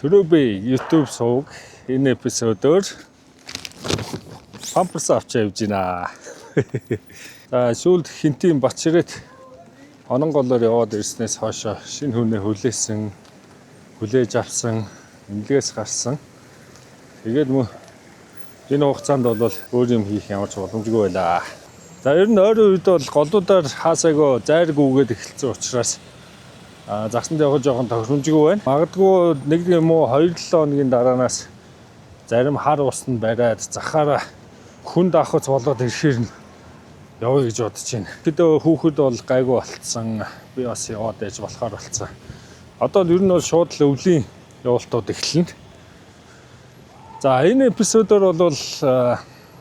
Түрүү би YouTube сууг энэ эпизодоор памперс авч явж байна. За сүүлд хинтийн Батширэт ононголоор яваад ирснээс хойш шинэ хүнээ хүлээж авсан, эмнэлгээс гарсан. Тэгээд энэ хугацаанд бол өөр юм хийх ямар ч боломжгүй байлаа. За ер нь ойрын үед бол голдуудаар хаасаагаа зайргүйгээд эхэлсэн учраас загсанд явах жоохон тохиромжгүй байна. Магадгүй 1 юм уу 2-7 хоногийн дараанаас зарим хар усанд бариад захаараа хүн давхац болоод ирэхээр нь явъя гэж бодож байна. Тэдөө хүүхэд бол гайгүй болцсон. Би бас яваад ээж болохоор болцсон. Одоо ер нь бол шууд л өвлийн явалтууд эхэлнэ. За энэ эпизодоор бол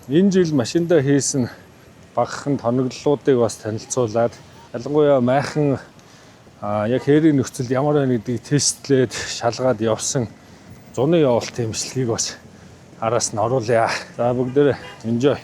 энэ жил машиндаа хийсэн багахан тоноглолуудыг бас танилцуулаад ялангуяа майхан яг хээрийн нөхцөлд ямар байна гэдгийг тестлээд шалгаад явсан зуны явалтын имчилгээг бас араас нь оруулъя. За бүгдээрээ enjoy.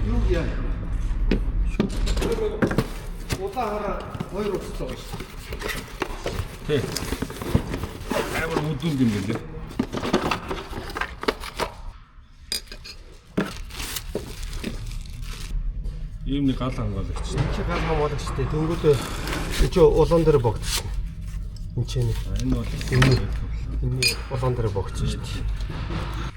Юу яа. Удаараа хоёр уцлаа гэж. Тий. Амар мүдүүнд юм билээ. Ийм нэг гал хамгаалагч. Чи гал хамгаалагч дээ. Дөнгөд чи улаан дээр богдсон. Энд чинь. Энэ бол энэ улаан дээр богдсон шүү дээ.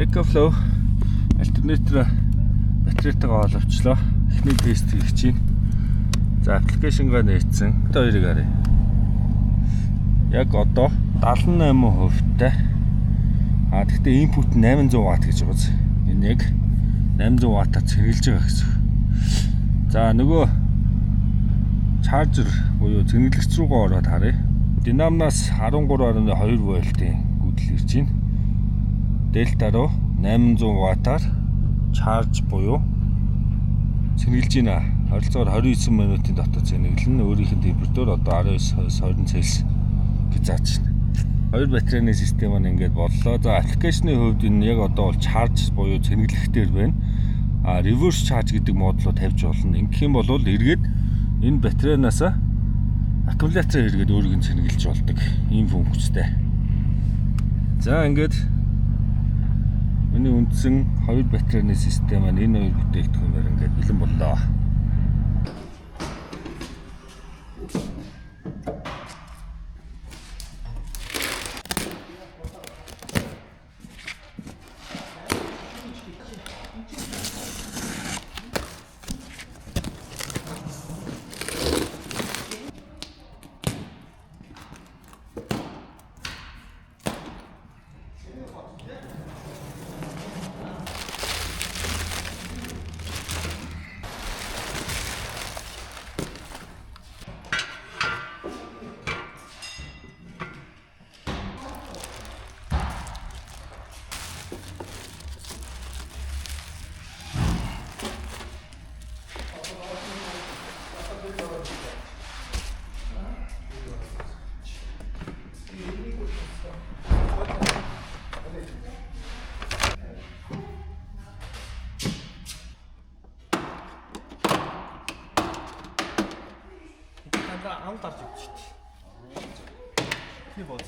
EcoFlow альтернатив батарейтайгаа оловчлоо. Эхний тест хийх чинь. За аппликейшнгаа нээсэн. Одоо хоёрыг харъя. Яг одоо 78%-тай. Гэхдээ input 800W гэж байгаа зү. Энэ яг 800W-аар цэнгэлж байгаа гэсэн. За нөгөө чаржер буюу цэнгэлэгч рүүгээ ороод харъя. Динамнаас 13.2 вольтын гүйдэл ирж байна. Дельта руу 800W-аар чарж буюу цэнгэлж байна. Харилцаагаар 29 минутын дотор цэнгэлнэ. Өөрийнх нь температур одоо 19-20 Цельс гэж зааж байна. Хоёр батарейны систем маань ингээд боллоо. За аппликейшны хувьд энэ яг одоо бол чарж буюу цэнгэлэхтэр байна. Reverse charge гэдэг модулоо тавьж болно. Ингэх юм бол эргээд энэ батарейнаас аккумулятор эргээд өөрийг нь цэнгэлж болдог. Ийм функцтэй. За ингээд миний үндсэн хоёр батарейны систем маань энэ хоёр бүтээгдэхүүнээр ингээд бэлэн боллоо. ам дарж өгч шүү дээ. Тийм бод.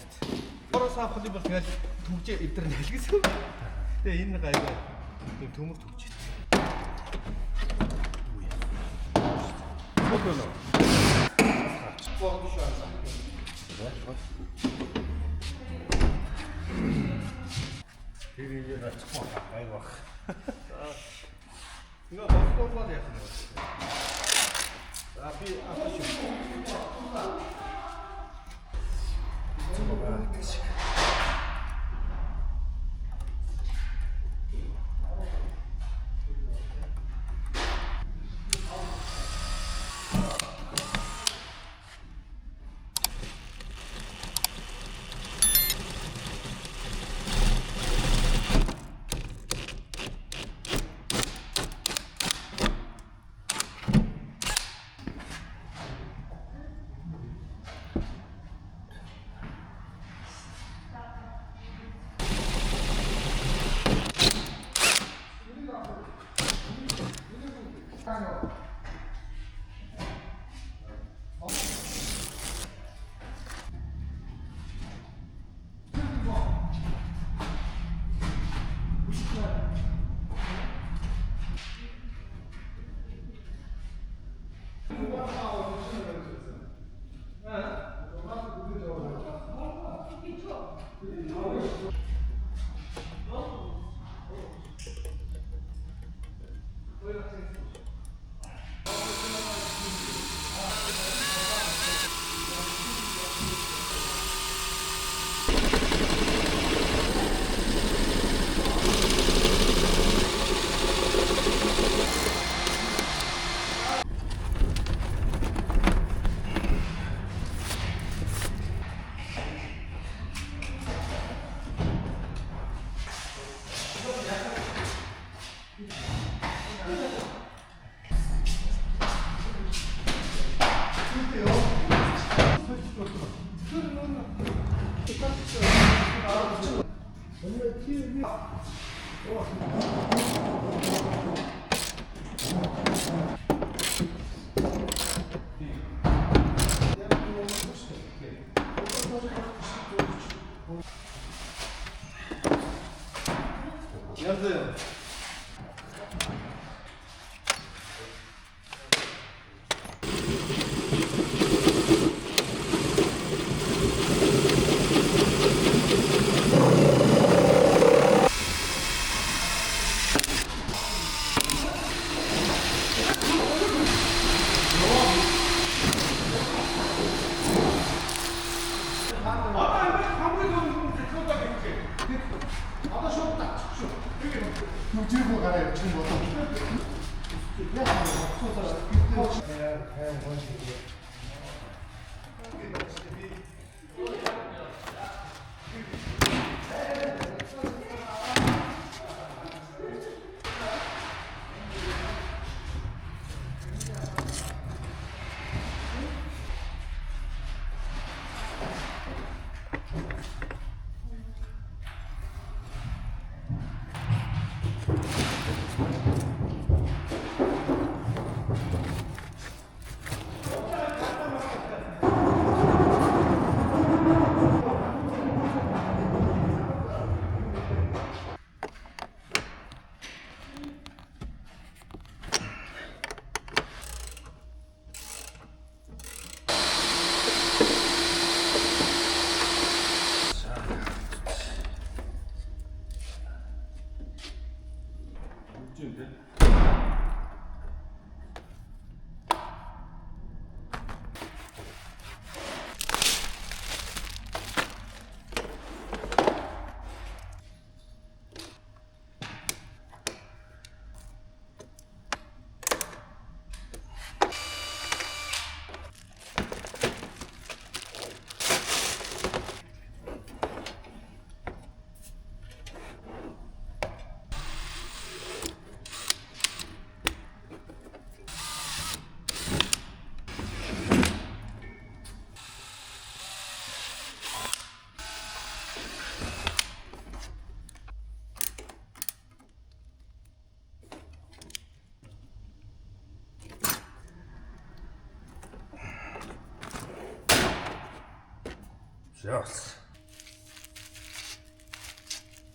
Орос авах юм бол тэгэл түгжээ эдгээр нэлгэсэн. Тэгээ энэ гайгүй тийм төмөр түгж. Богдоо. Богдоо шаасан. Тэгээд очихгүй айвах. 이거 먹고 해야 되는 거. 앞이 안녕하세요. 들고 가요. 지금 뭐 Яс.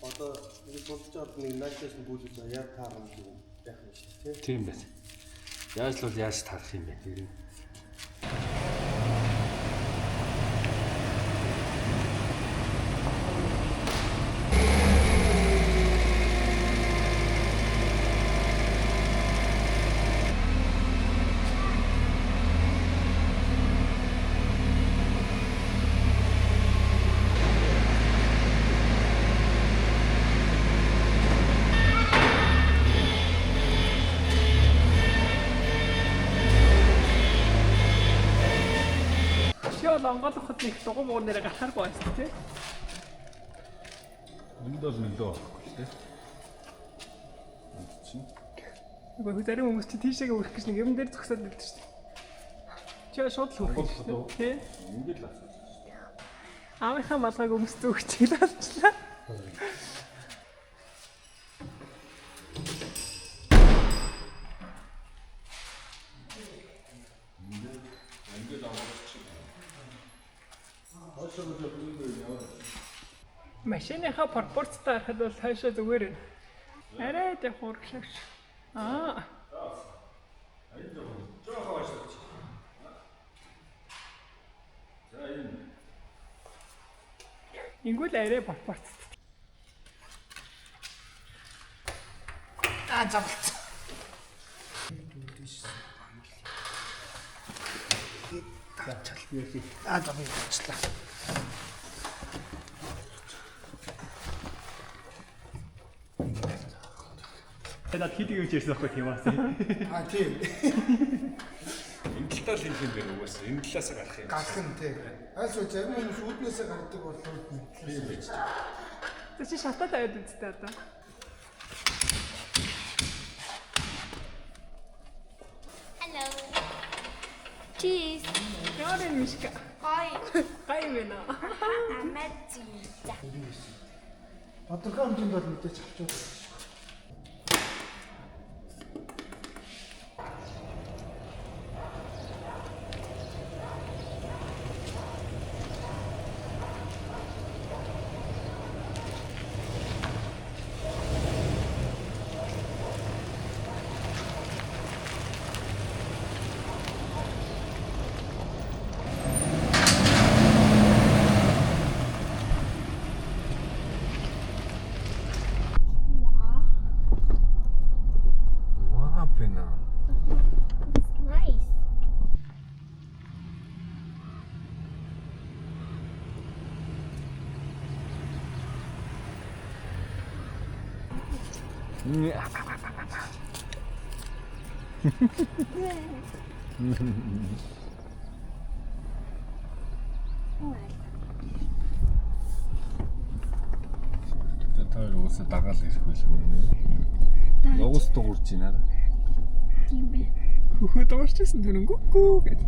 одоо энэ бодцоод нэг наачаас нь бүлж яг таарах юм байх юм шиг тийм. Тийм байна. Яаж л яаж тарах юм бэ? Тэр нь. Монгол хот нэг дугуй муу нэрэ гарахааргүй байсан тий. Энд бол нөлөө авахгүй тий. Энд чинь Нөгөө зарим хүмүүс чи тийшээгээ үрэх гэж нэг юм дээр зөксөд байдаг шүү дээ. Чи шууд л үрэх шүү дээ. Тий. ингээд л асууж. Аавынхаа малгайг өмсөж өгч хэлээчлээ. Машиныхаа пропорцтой харахад бол цаашаа зүгээр байна. Арай тэ хургшаач. Аа. Ингүүл арай пропорцтой. Завалцсан. Завалцлаа. Тэд хийдэг юм чийсэн байхгүй тийм аа. Тийм. Энэ талаар хэлэх юм байна угаасаа. Энэ талаас гарах юм. Гарах нь тий. Альс зарим хүмүүс үүднээсээ гардаг бол тийм байж. Тэ чи шатаад аваад үзтээ одоо. Hello. Cheese. Яарэ мишка. Hi. Гай мэнэ. Амазита. Тодорхой хэмжээнд бол мэдээж авч байгаа. Ваа пена. Nice. Тэр уусаа дагаал ирэх байлгүй нэ. Ногоос дуурж байна. Тийм бэ. Хөхөө дуурчсан төрөнгөө гэж.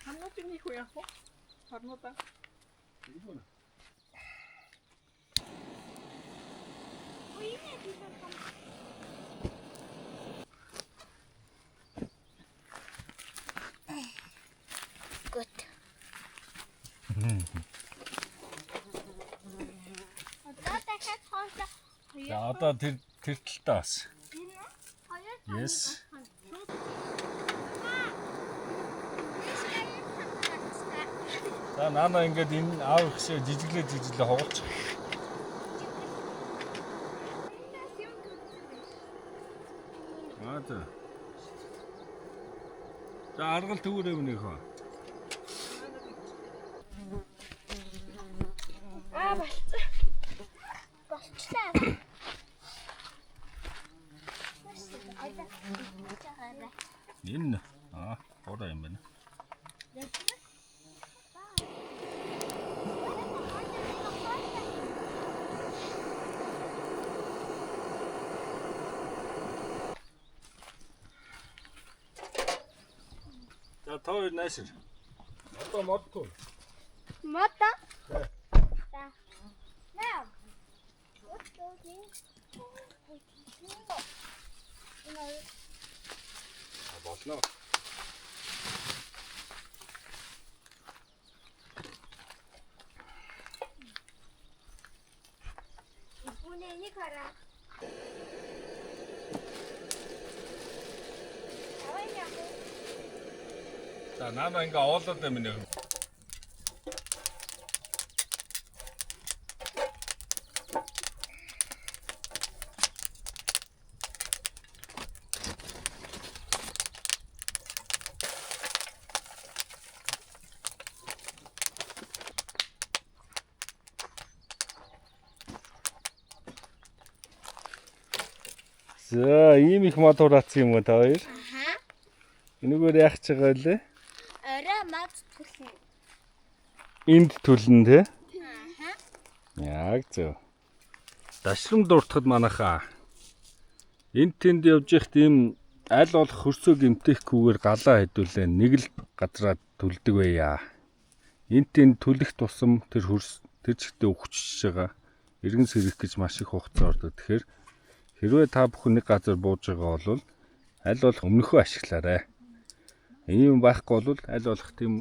Хамнууд нэг хүү яах вэ? Харнуудаа. Good. Одоо дахиад хоолой. За одоо тэр талтай бас. Хоёр. Yes. За наана ингээд энэ аав ихшээ жижиглээ хоолч. Аа. За аргал төвөрөө өнөх хаа. Болчлаа. Энэ хураа юм байна. За тоо наашир. Одоо модгүй. Мота. За. Now. What goes Болно. Үүний энийг хараа. Аваа яах вэ? За наана ингээ оолоод байна минь. За ийм их мод хураацсан юм уу та хоёр? Аха. Энэгээр яах ч байгаа лээ? Орой мод түлхнэ. Энд түлэн те. Аха. Яг зөв. Дашрам дуртахад манайхаа энд тэнд явж ихт ийм аль болох хөрсөө гэмтэхгүйгээр галаа хэдүүлээ нэг л газраа түлдэг байя. Энд тэнд түлэх тусам тэр хөрс тэр чигтээ өгчөж байгаа. Иргэн сэрэх гэж маш их хугацаа ордог. Тэгэхээр хэрвээ та бүхэн нэг газар бууж байгаа бол аль болох өмнөхөө ашиглаарай. Ийм байхгүй бол аль болох тийм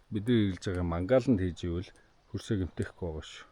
бидний хэлж байгаа мангаланд хийж ивэл хөрсөө гэмтэхгүй байгаа шүү.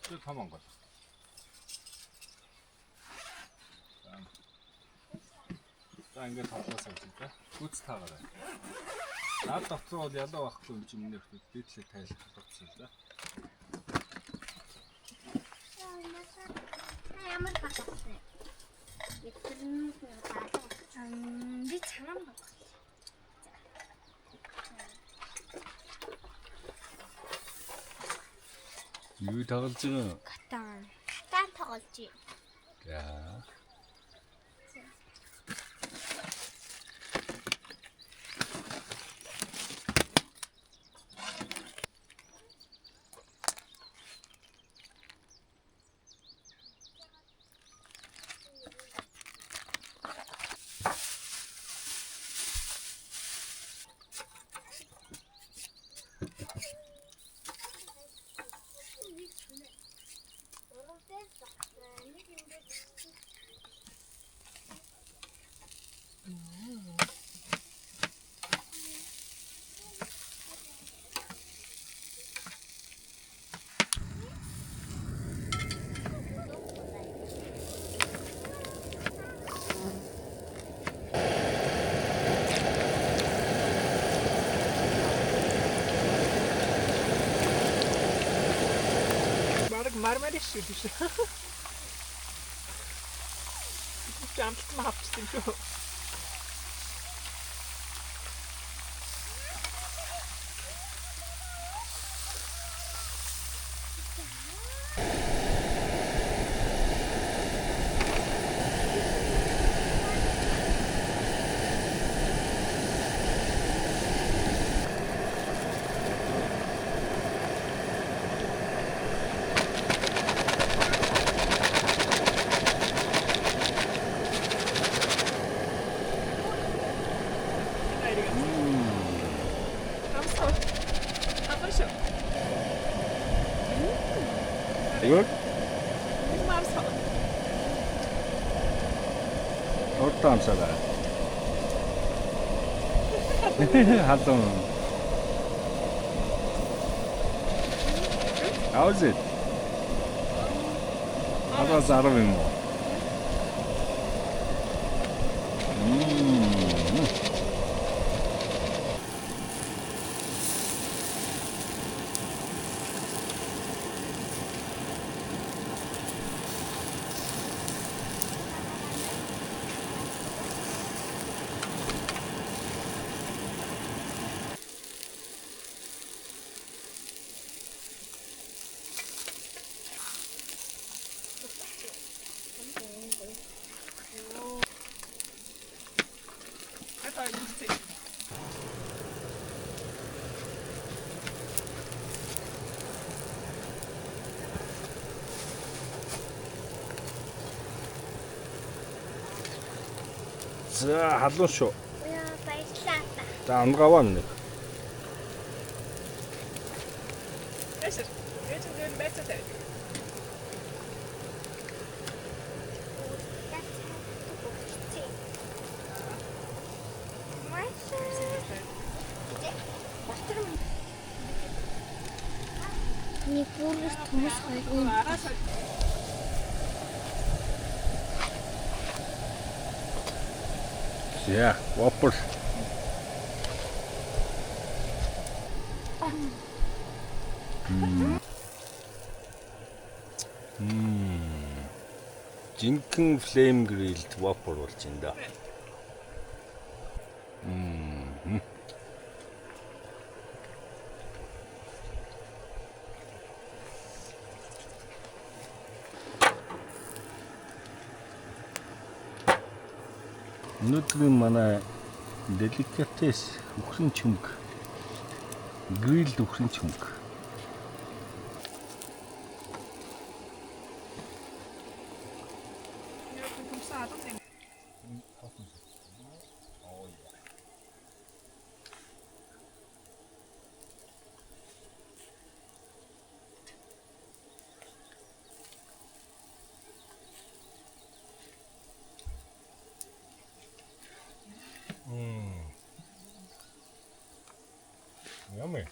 저 가만 가. За ингээд тоглоосоо үзье. Гүц таагараа. Наад дотроо бол ялаа байхгүй юм чи миний хөтөд дээдлээ тайлах болсон л да. Ямар багтсан. Эцэрнээ даалаа. Би чанам баг. Юу тоглож байгаа? Катан. Катан тоглож юм. Яа. Мармарис шүү дээ. Жамт мапсан шүү. 이거? Мамса. Орто амсаа. Хатон. How's it? Хатаа зарав юм уу? За халуун шүү. Яа баярлалаа. За амгаваа нэг. Эсэр. Эцэг бэцтэй. Нэг бүрээс хүмүүс хоёр Араас За Whopper. Жинхэнэ flame grilled Whopper болж байна да. Өнөөдрийн манай деликатес үхрийн чүмг. Grilled үхрийн чүмг. Yummy.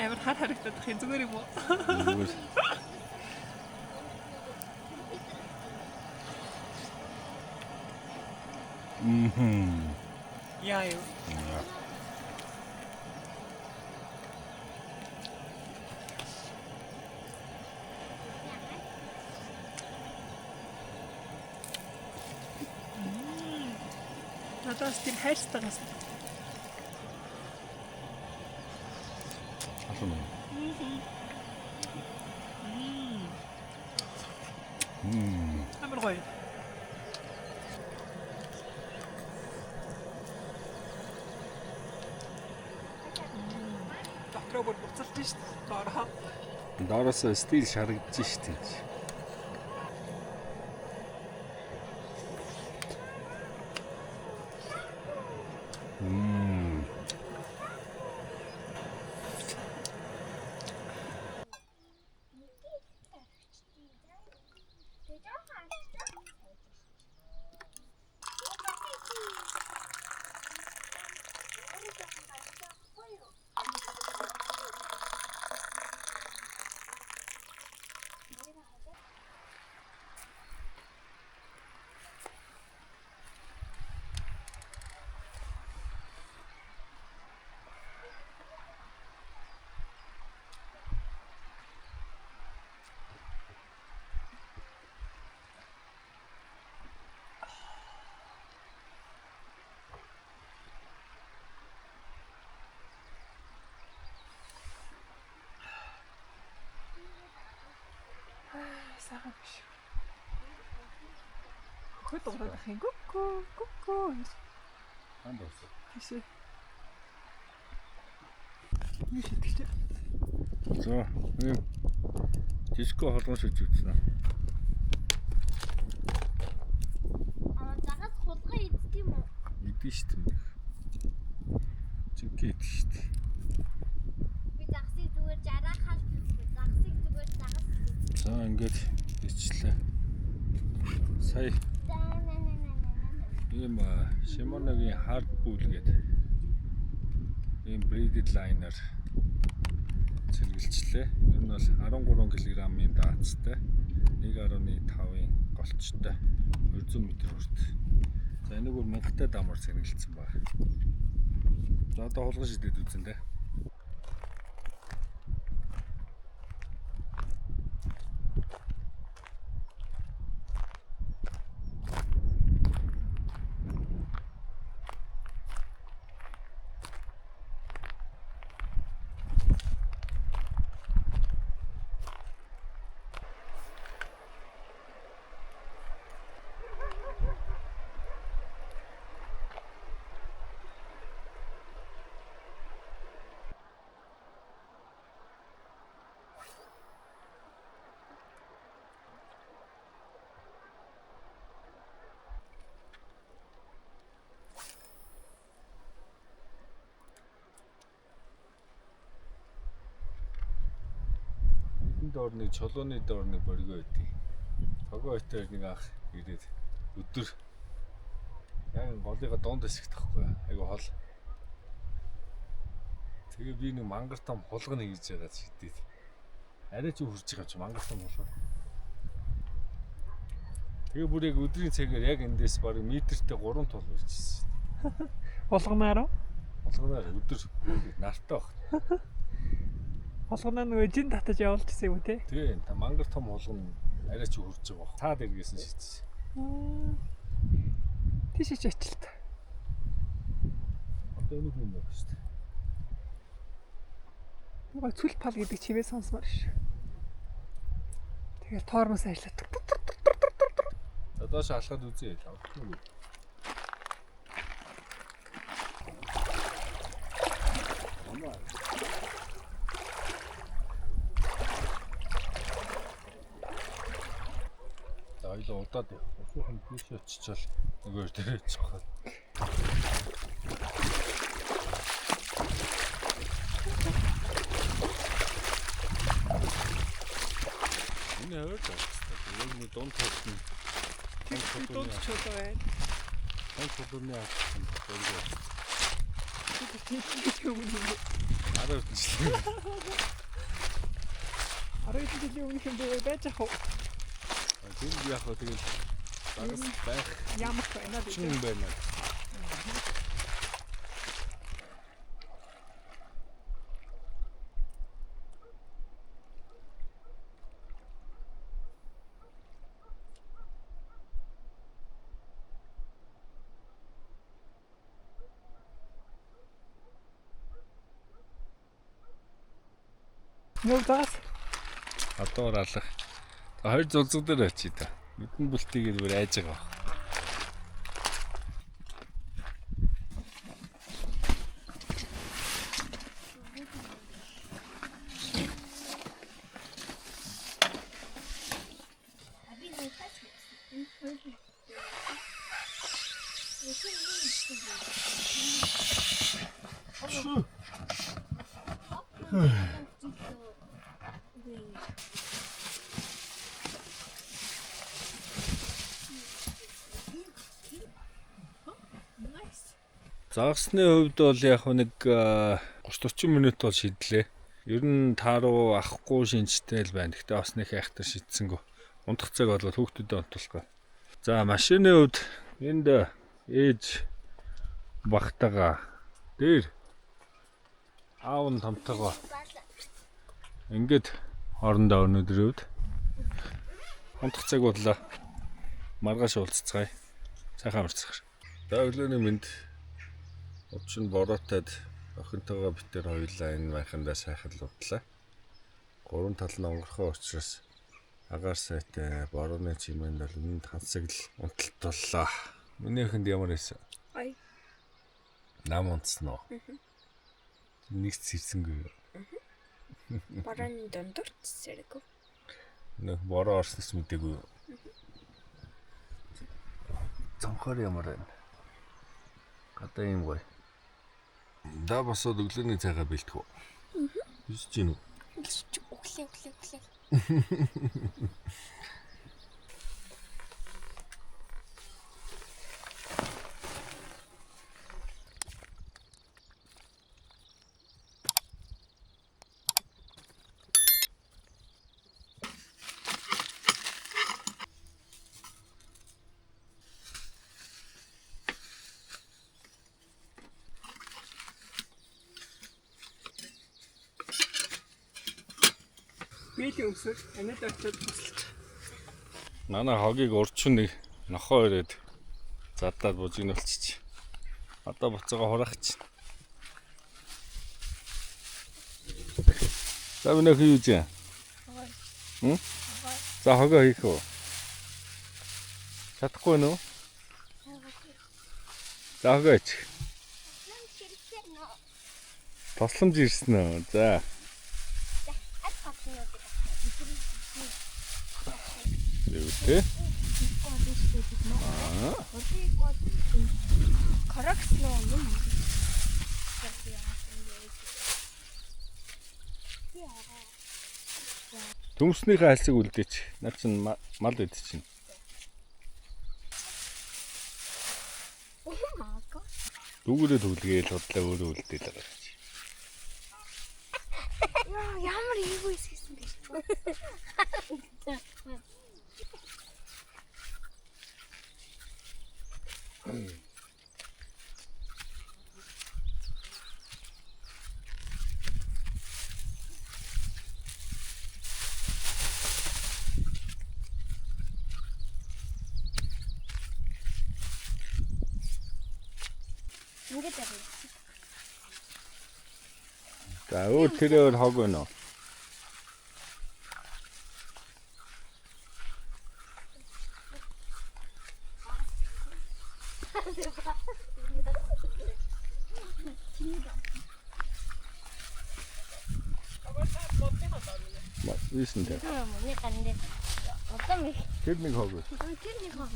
амар хар харагдах юм зүгээр юм уу? Зүгээр. Яа юу. Надаас тийм хайртайгаас. Халуун. Амар гоё. Дотроо бүр буцалж шít. Доороо. Доороос стил шарагдаж штеп. Сайхан биш. Хөхөд дуурайх юм. Гүкүү. Ханд болсон. Тийшээ. Юу шийдэж. За, ийм диско холгоон шиж үзсэн. Загас хулгай идэх юм уу? Идэв штеп. Чигээ идэв штеп. Би загсыг зүгээр жаргахаас загсыг зүгээр загас. За, ингээд ичлээ. Сая ийм Shimano-гийн hard bull гэдэг ийм braided liner цэргэлжлээ. Ер нь бол 13 кг-ийн даацтай 1.5-ын болчтой. 200 м хүрт. За энийг бүр 1000-тай дамар сэргэлцсэн байна. За одоо хулгай шидэд үзэн дээ. Доорны чулууны доорны боргоо өгдөө. Хогоо өтөр нэг ах ирээд өдөр яг голыга дунд хэсэгт тахгүй. Айгу хол. Тэгээ би нэг мангар том хулгана хийж байгаа шидэд. Арай ч хурж байгаа ч мангар том хулгана. Тэгээ бүр яг өдрийн цагаар яг эндээс бараг метртэй 3 тул үржижсэн. Болгоноор Хулганаар өдөр нартай баг. болгоноо нөгөө жин татаж явуулчихсан юм те. Тэгээ та мангар том хулгана арай ч хурж байгаа баг. Цаад эргээсэн шийдсэн. Тийш ч ачлаа. Одоо энэ хүн байна шүү дээ. Нөгөө цүл пал гэдэг чимээ сонсмоор ш. Тэгээ тоормоос ажилладаг. За доош алхаад үзье. За ойлоо удаад усуухан тийш очичаал нөгөө дээр чихээ. Энэ өөр тастай. Нэг дунд толсон. Дунд чулуу байна. Дунд чулууны авсан. Араа үтчихлээ. Араа жилийн өмнөх юм дээр байж ах уу? Тэр яг хөө тэгэл багс байх Ямар байна дээ. юм байна. Нүдас Адуур алах. Хоёр зулзаг дээр очие та. Мэдэн бүлтийгээд бүр айж байгаа. Abi ne kaç? Загсны хувьд бол яг нэг 30-40 минут бол шидлээ. Ер нь та руу авахгүй шинжтэй л байна. Гэтэ бас нэг хайхтар шидсэнгөө. Унтах цаг бол хүүхдүүдэд онтуулах. За машины хувьд энд ээж багтаага дээр аав нь тамтагаа ингээд орондоо өнөөдрийн хувьд унтах цаг бодлоо. Маргааш уулзцгаая. Сайхан амарцгаая. За өглөөний мэнд Учир нь бороотад охинтойгоо битэр хоёулаа энэ майхандаа сайхан луудлаа. Гурван тал нь онгорхоо учраас агаар сайтай борооны чимээнд бол энд хансаг л унталтууллаа. Миний охинд ямар байсан? Ой. Нам унтсан уу? Нэг цэцэнгүй. Борооны дондор цэцэрэг. Нэг бороо орсноос мэдээгүй. Цонхоор ямар байна? Гадаа юм гоё. Да босоод өглөөний цайгаа бэлтгэв. Бисэж гин үү? Өглөө. Биелийн өмсөөр анид очиод туслах. Манай хогийг урчин нэг нохоо ирээд задаад бужигнуулчих. Одоо буцаага хураач. За би нөх юу вэ? За хогоо хийх үү? Чадахгүй нөө? За хогооч. Тосламж ирсэн үү? За. Тэ? Коракс нөө юм. Төмснийхээ хальсыг үлдээч. Наа чин мал идэж чинь. Дүүгээрээ түлгээл бодлоо өөрөө үлдээл байгаа чи. Яа, ямар ийгүү хийсэн бэ? Ингээд яваа. За өөр тэрээр хог байна уу? Висн дээр. Миний ганд одоо нэг Тэр нэг хог. тэр нэг хог.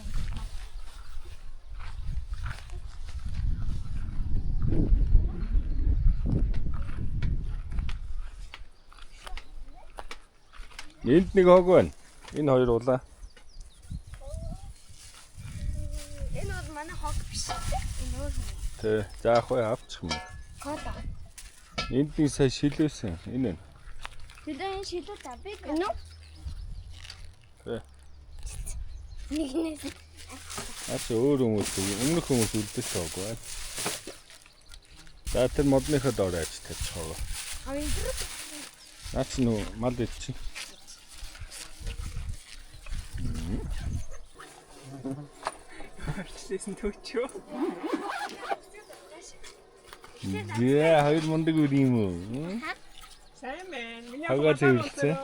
Энд нэг хог байна. Энэ хоёр улаа. Энэ бол манай хог биш. Энэ өөр. Тэ. За ах бай авчих юм. Кода. Энд нэг сая шилээсэн. Энэ. Тэдэн шилүү та би гэнэ. Тэ. Нэгнээс. Аач өөр хүмүүс өмнөх хүмүүс үлдэж таагүй байна. За тэр модныхаа доор ажиж тавьчих хоо. Хавийн дөрөв. Наач нөө мал идчих. Арчсан төвчөө. Яа, хоёр мундаг үр юм уу? Сайн байна. Миний Хагаа цэвэрлцээ.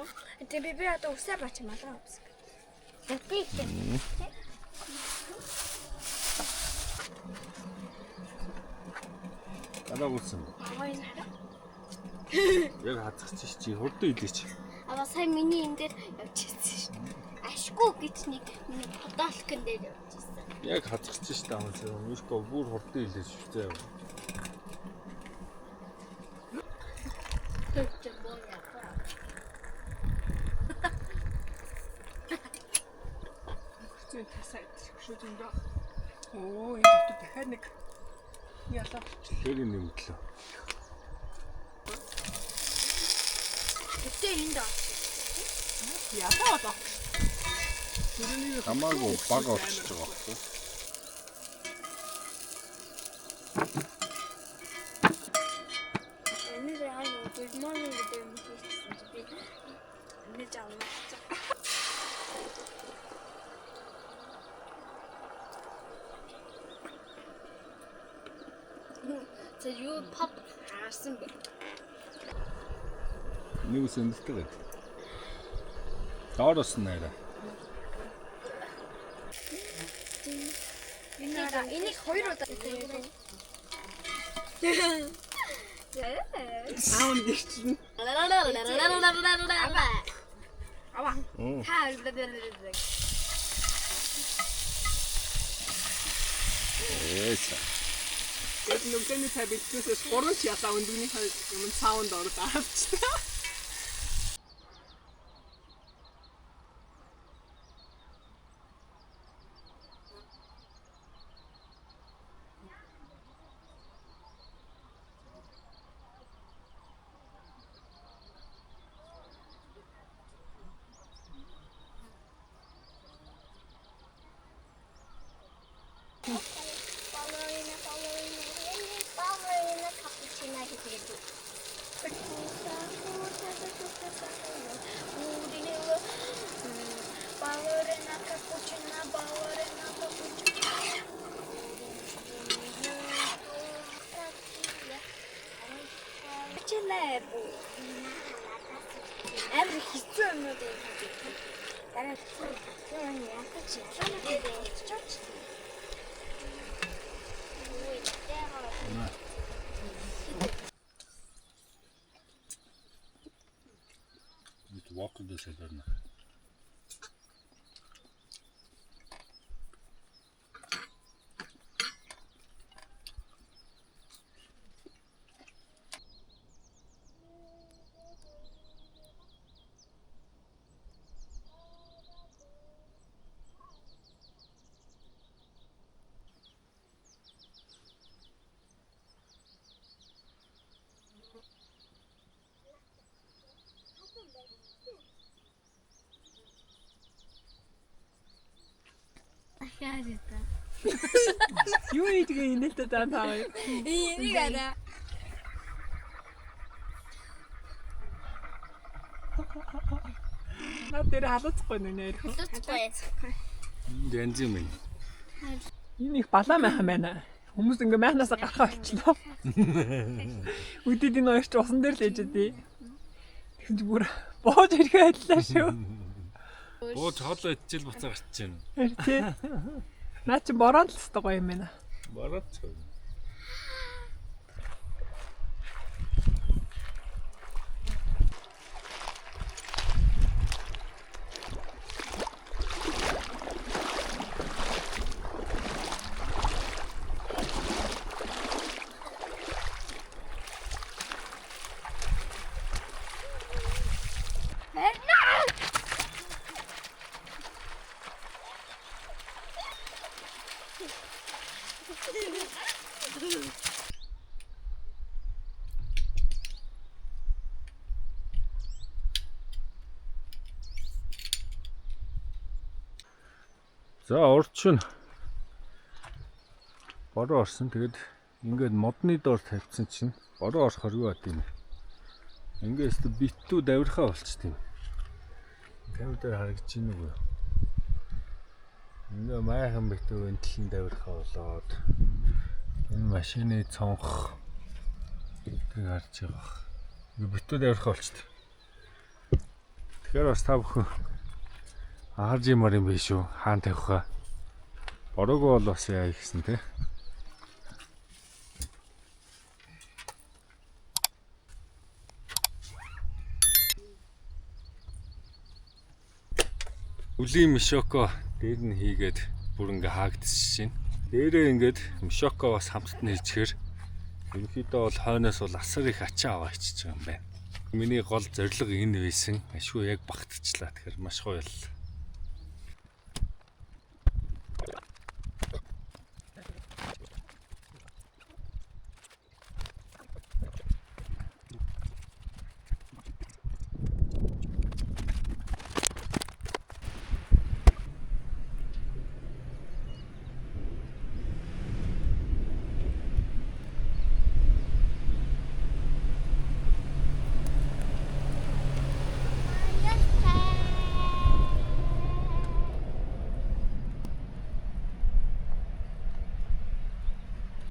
Тэгээ би одоо усаа бачмаа даа. Тэгтээ. Алаа гүрсэн. Яг хацчих чи хурдан идэж. Аа сайн миний энэ дээр явж ирсэн шүү дээ. Ашгүй гэж нэг миний подолкон дээр явж ирсэн. Яг хацчих чи таа хүмүүс юм. Юуско бүр хурдан идэж швтээ. Тэгтээ боо яа. Зэн тасаа шүү зөндөө. Оо энэ дотор дахиад нэг ялаа болчихлоо. Тэр нэмтлээ. Тэгтээ энэ доо. Ялаа болоо. Түрүүний Хамаагүй баг олчихж байгаа байхгүй. Энэ яа юу гэрмэн гэдэг юм хийсэн чи би энэ жаамаа. За юу пап хаарсан бэ? Нэг ус өндөртэй гэх. Доороос нэрэ. Энийг хоёр удаа аав нэрчнэ. Ава. Хаа Ээсэ. Яг нүгтэний цай бэлтгээс 3 ялаа өндөгний юм саунд ороод авчихсан. Балерина капучино гэдэг. Балерина капучино, балерина капучино. Чилээ бүү. Амар хэцүү юмнууд юм байна. Дараа нь яах чи чаач. Бид walk this хэлэрнэ. Ахарита. Юу ийдгээ инээдтэй таа. Энийг арай. Наа дээр халууцахгүй нэр. Луцгүй. Янз юм байна. Энэ их балаа майхан байна. Хүмүүс ингээ майхнасаа гарахаа болчихлоо. Үдэд энэ хоёр ч усан дээр л ээж дээ. Тэгж бүр бууж ирэхээ ажиллаа шүү. Бууж хоолоо идчихэл буцаа гарч чинь. Тий. Наа чи бороо л өстой гоё юм байна. Бараад ч. За урчин бороо орсон. Тэгээд ингээд модны доор тавьсан чинь бороо орохоор юу бат юм. Ингээд битүү давирхаа болчт юм. Камер дээр харагдаж байна уу? Ингээ майхан битүү энтлэн давирхаа болоод энэ машины цонх тийг харж байгаа. Ингээ битүү давирхаа болчт. Тэгэхээр бас та бүхэн харж юмар юм биш үү? Хаан тавихаа. Бороогүй бол бас яа гэсэн те. Үлийн мишоко дээр нь хийгээд бүр ингээ хаагдчихжээ. Дээрээ ингээд мишоко бас хамтд нь хийчихэр ерөнхийдөө бол хойноос бол асар их ачаа аваа ичиж байгаа юм байна. Миний гол зорилго энэ байсан. Ашгүй яг багтчихлаа. Тэгэхээр маш гоё боллоо.